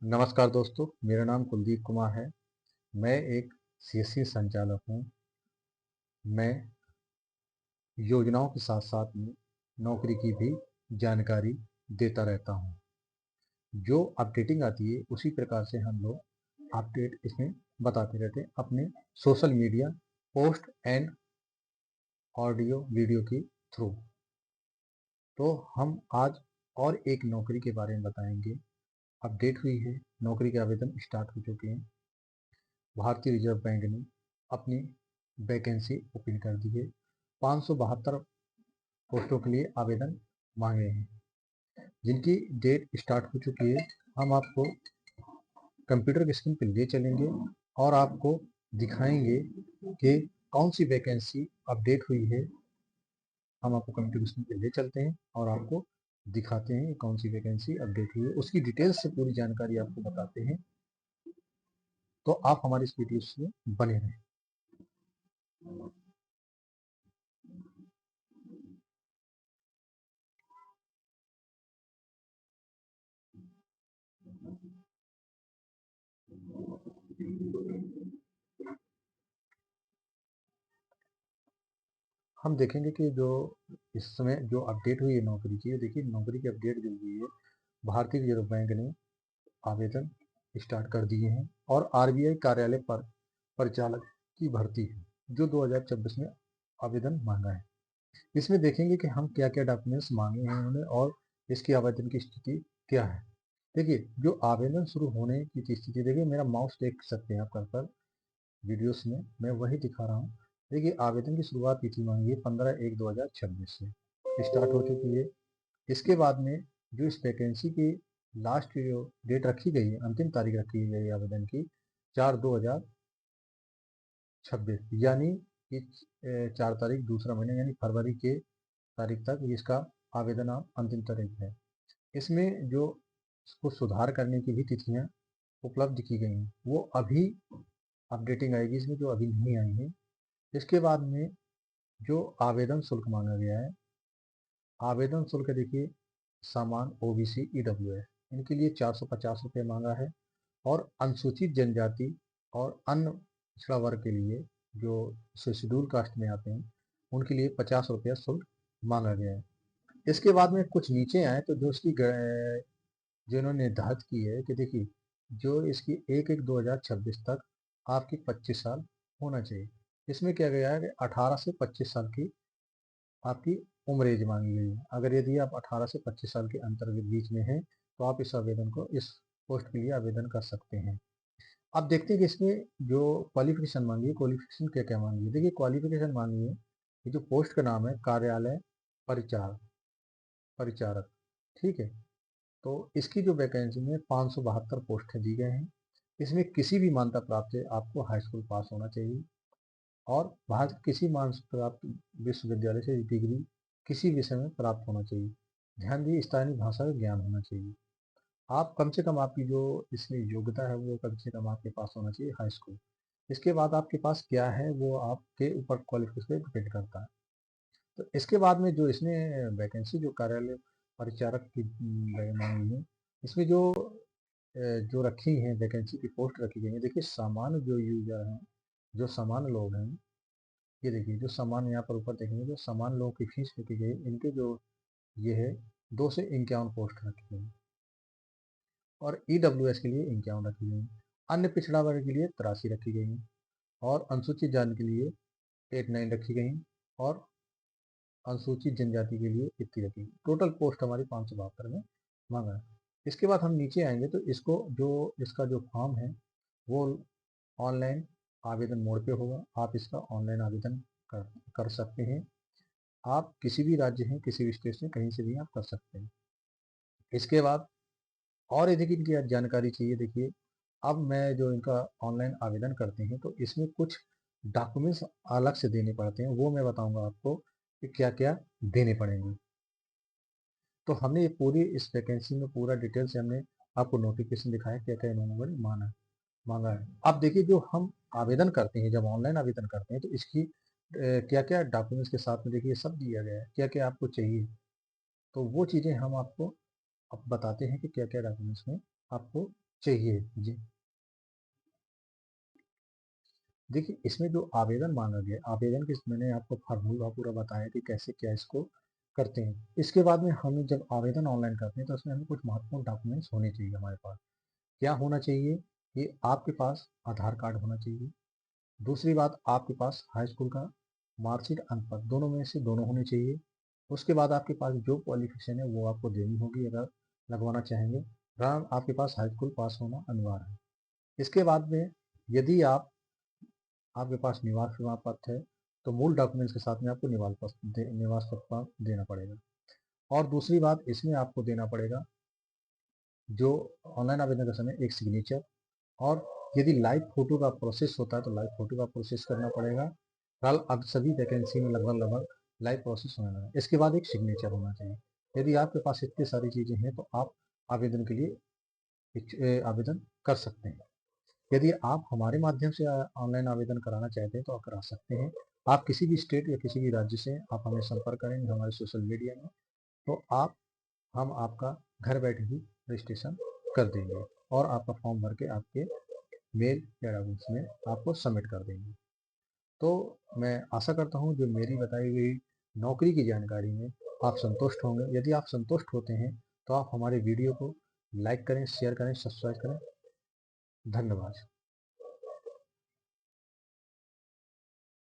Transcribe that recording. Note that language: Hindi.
नमस्कार दोस्तों, मेरा नाम कुलदीप कुमार है। मैं एक सीएससी संचालक हूँ। मैं योजनाओं के साथ-साथ में नौकरी की भी जानकारी देता रहता हूँ। जो अपडेटिंग आती है उसी प्रकार से हम लोग अपडेट इसमें बताते रहते हैं अपने social media post and audio video के थ्रू। तो हम आज और एक नौकरी के बारे में बताएंगे। अपडेट हुई है, नौकरी के आवेदन स्टार्ट हो चुके हैं। भारतीय रिजर्व बैंक ने अपनी वैकेंसी ओपन कर दी है। 572 पोस्टों के लिए आवेदन मांगे हैं, जिनकी डेट स्टार्ट हो चुकी है। हम आपको कंप्यूटर की स्क्रीन पर ले चलेंगे और आपको दिखाएंगे कि कौन सी वैकेंसी अपडेट हुई है। हम आपको कंप्यूटर की स्क्रीन पर ले चलते हैं और आपको दिखाते हैं कौन सी वैकेंसी अपडेट हुई है। उसकी डिटेल्स से पूरी जानकारी आपको बताते हैं, तो आप हमारी इस वीडियो से बने रहें। हम देखेंगे कि जो इस समय जो अपडेट हुई है नौकरी की, देखिए नौकरी की अपडेट जो हुई है, भारतीय रिजर्व बैंक ने आवेदन स्टार्ट कर दिए हैं और आरबीआई कार्यालय पर परिचालक की भर्ती है, जो 2026 में आवेदन मांगा है। इसमें देखेंगे कि हम क्या क्या डॉक्यूमेंट्स मांगे हैं उन्होंने और इसकी आवेदन की स्थिति क्या है। देखिए, जो आवेदन शुरू होने की स्थिति, देखिए मेरा माउस देख सकते हैं आप कर वीडियोस में, मैं वही दिखा रहा हूँ। देखिए, आवेदन की शुरुआत तिथि मांगी है 15/1/2026 से स्टार्ट हो चुकी है। इसके बाद में जो इस वैकेंसी की लास्ट जो डेट रखी गई है, अंतिम तारीख रखी गई है आवेदन की 4/2/2026, यानी कि 4 तारीख दूसरा महीना यानी फरवरी के तारीख तक इसका आवेदन अंतिम तारीख है। इसमें जो इसको सुधार करने की भी तिथियां उपलब्ध की गई हैं, वो अभी अपडेटिंग आएगी इसमें, जो अभी नहीं आई है। इसके बाद में जो आवेदन शुल्क मांगा गया है, आवेदन शुल्क देखिए, सामान्य ओबीसी ईडब्ल्यूएस इनके लिए 450 रुपये मांगा है, और अनुसूचित जनजाति और अन्य पिछड़ा वर्ग के लिए जो शेड्यूल कास्ट में आते हैं उनके लिए 50 रुपया शुल्क मांगा गया है। इसके बाद में कुछ नीचे आए तो जो इसकी जो इन्होंने निर्धारित की है कि देखिए, जो इसकी 1/1/2026 तक आपकी 25 साल होना चाहिए। इसमें क्या गया है कि 18 से 25 साल की आपकी उम्र एज मांगी गई है। अगर यदि आप 18 से 25 साल के अंतर के बीच में हैं, तो आप इस आवेदन को इस पोस्ट के लिए आवेदन कर सकते हैं। अब देखते हैं कि इसमें जो क्वालिफिकेशन मांगी है, क्वालिफिकेशन क्या क्या मांगी है। देखिए, क्वालिफिकेशन मांगी है, ये जो पोस्ट का नाम है कार्यालय परिचार परिचारक, ठीक है। तो इसकी जो वैकेंसी में 572 पोस्ट दी गए हैं। इसमें किसी भी मान्यता प्राप्त है आपको हाई स्कूल पास होना चाहिए, और भारत के किसी मान्यता प्राप्त विश्वविद्यालय से डिग्री किसी विषय में प्राप्त होना चाहिए। ध्यान दिए, स्थानीय भाषा का ज्ञान होना चाहिए। आप कम से कम आपकी जो इसमें योग्यता है वो कम से कम आपके पास होना चाहिए हाई स्कूल। इसके बाद आपके पास क्या है वो आपके ऊपर क्वालिफिकेशन पे डिपेंड करता है। तो इसके बाद में जो इसने वैकेंसी जो कार्यालय परिचारक की मांगी है, इसमें जो रखी हैं वैकेंसी की पोस्ट रखी गई है। देखिए, सामान्य जो यूजर हैं, जो सामान्य लोग हैं, ये देखिए जो सामान्य यहाँ पर ऊपर देखेंगे, जो सामान्य लोगों की फीस रखी गई है, इनके जो ये है 251 पोस्ट रखी गई, और ईडब्ल्यूएस के लिए 51 रखी गई, अन्य पिछड़ा वर्ग के लिए 83 रखी गई, और अनुसूचित जाति के लिए 89 रखी गई, और अनुसूचित जनजाति के लिए इतनी रखी। टोटल पोस्ट हमारी 572 में मांगा है। इसके बाद हम नीचे आएंगे तो इसको जो इसका जो फॉर्म है वो ऑनलाइन आवेदन मोड पे होगा। आप इसका ऑनलाइन आवेदन कर सकते हैं। आप किसी भी राज्य हैं, किसी भी स्टेट से, कहीं से भी आप कर सकते हैं। इसके बाद और यदि इनकी जानकारी चाहिए, देखिए अब मैं जो इनका ऑनलाइन आवेदन करते हैं तो इसमें कुछ डॉक्यूमेंट्स अलग से देने पड़ते हैं, वो मैं बताऊंगा आपको कि क्या क्या देने पड़ेंगे। तो हमने ये पूरी इस वैकेंसी में पूरा डिटेल से हमने आपको नोटिफिकेशन दिखाया क्या क्या इन्होंने मांगा है। अब देखिए, जो हम आवेदन करते हैं, जब ऑनलाइन आवेदन करते हैं तो इसकी क्या क्या डॉक्यूमेंट्स के साथ में देखिए सब दिया गया है, क्या क्या आपको चाहिए। तो वो चीज़ें हम आपको अब बताते हैं कि क्या क्या डॉक्यूमेंट्स में आपको चाहिए। जी। देखिए, इसमें जो आवेदन माँगा गया, आवेदन के मैंने आपको फ़ॉर्मूला पूरा बताया कि कैसे क्या इसको करते हैं। इसके बाद में हम जब आवेदन ऑनलाइन करते हैं तो उसमें हमें कुछ महत्वपूर्ण डॉक्यूमेंट्स होने चाहिए हमारे पास। क्या होना चाहिए? कि आपके पास आधार कार्ड होना चाहिए। दूसरी बात, आपके पास हाई स्कूल का मार्कशीट, अनपढ़, दोनों में से दोनों होने चाहिए। उसके बाद आपके पास जो क्वालिफ़िकेशन है वो आपको देनी होगी अगर लगवाना चाहेंगे। आपके पास हाई स्कूल पास होना अनिवार्य है। इसके बाद में यदि आपके पास निवास प्रमाण पत्र है, तो मूल डॉक्यूमेंट्स के साथ में आपको निवास प्रमाण देना पड़ेगा। और दूसरी बात, इसमें आपको देना पड़ेगा जो ऑनलाइन आवेदन के समय एक सिग्नेचर, और यदि लाइव फोटो का प्रोसेस होता है तो लाइव फोटो का प्रोसेस करना पड़ेगा। फिलहाल अब सभी वैकेंसी में लगभग लाइव प्रोसेस होने लगा है। इसके बाद एक सिग्नेचर होना चाहिए। यदि आपके पास इतनी सारी चीज़ें हैं तो आप आवेदन के लिए आवेदन कर सकते हैं। यदि आप हमारे माध्यम से ऑनलाइन आवेदन कराना चाहते हैं तो आप करा सकते हैं। आप किसी भी स्टेट या किसी भी राज्य से आप हमें संपर्क करेंगे हमारे सोशल मीडिया में, तो हम आपका घर बैठे ही रजिस्ट्रेशन कर देंगे और आपका फॉर्म भर के आपके मेल या डाकूमेंट्स में आपको सबमिट कर देंगे। तो मैं आशा करता हूँ जो मेरी बताई गई नौकरी की जानकारी में आप संतुष्ट होंगे। यदि आप संतुष्ट होते हैं तो आप हमारे वीडियो को लाइक करें, शेयर करें, सब्सक्राइब करें। धन्यवाद।